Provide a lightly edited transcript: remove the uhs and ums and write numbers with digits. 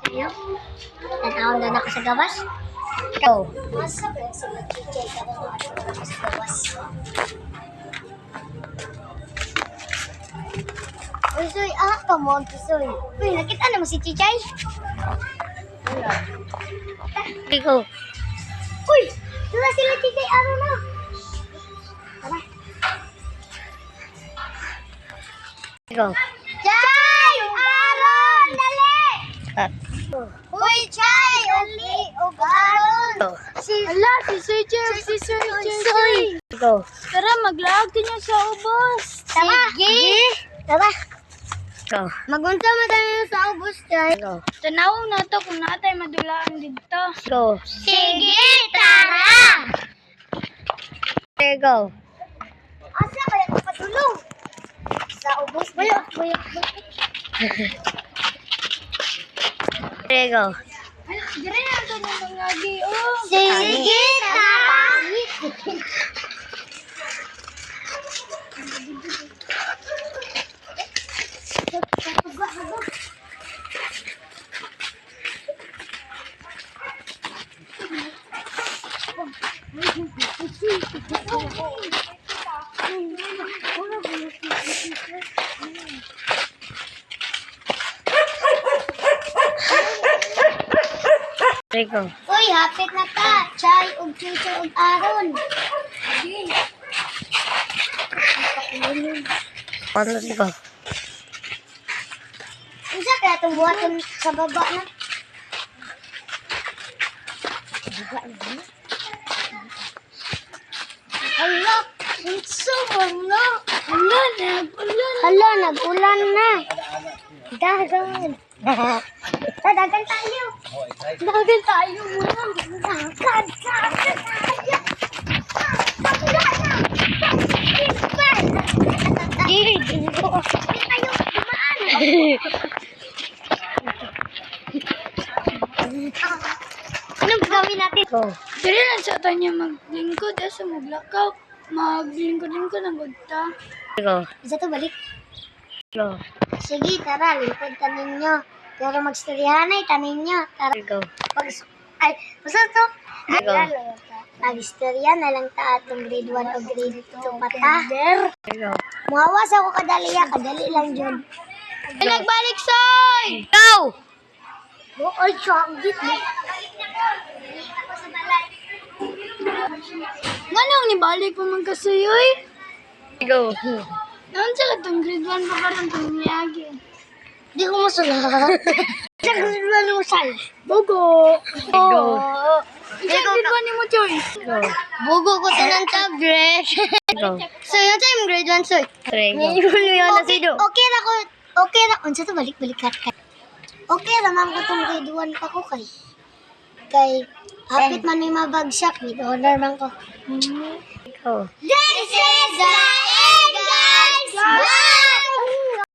Yo. Tanaw na ako sa gawas. Ikaw. Masa ba sa magkikay ka ako sa gawas? Uy, soy, come on, soy. Uy, nakita na mo si Chichay? Wala. Ikaw. Uy, tula sila Chichay, ano na? Tara. Ikaw. Chay! Aron! Dali! Uy, Chay! Uli! Aron! Ala, si Soy Jeff, si Soy. Ikaw. Tara, maglaag niya sa ubos. Sige! Tara! Ikaw. Magunta mo tayo sa ubos, Chay. Ikaw. Tanawag na to kung natay madulaan dito. Ikaw. Sige! Tara! Ikaw. Asa kaya ko patulong? Sa ubos. Bayo. Ikaw. Dire na ito ng mga giyo. Sige! Tara! Ikaw. Uy, hapit na ka. Chay, ug Chicho, ug Aron. Paano ikaw? Unsa kaya itong buhaton sa baba na? Hala, unsa man na? Hala, nag-ulan na. Dagan. Dagan tayo. Dagan tayo muna. Dagan tayo. Tayo, dumaan. Anong gagawin natin? Ikaw. Dire lang sa tanya maglingkod sa maglakaw. Maglingkod-lingkod ang gudta. Ikaw. Isa to balik. Ikaw. Sige, tara, lipad ka ninyo. Pero magstoryahanay ka ninyo. Tara, Ikaw. ay, basta to. Ikaw. Mag-istorya na lang ta atong grade 1 o grade 2 pata. Ikaw. Muhawas ako kadaliya, kadali lang dyan. Nagbalik, Soy! Ikaw! Ay, chonggit mo. Ganang nibalik pa man kasuyoy. Ikaw. Noon sa katong grade 1 pa parang tumiyagi. Di ko masulat. Sa grade 1 mo sal. Bogo! Ikaw. Isa grade 1 ni mo, Choy. Ikaw. Bugo ko sa tablet. Ikaw. So, yun tayo grade 1, soy. Ikaw. Okay na ko. Okay na. Unsa to balik-balik ka. Okay naman ko tong grade 1 pa ko kay. Kay hapit man may mabagsak, with honor man ko. Ikaw. This is the end, guys! Bye!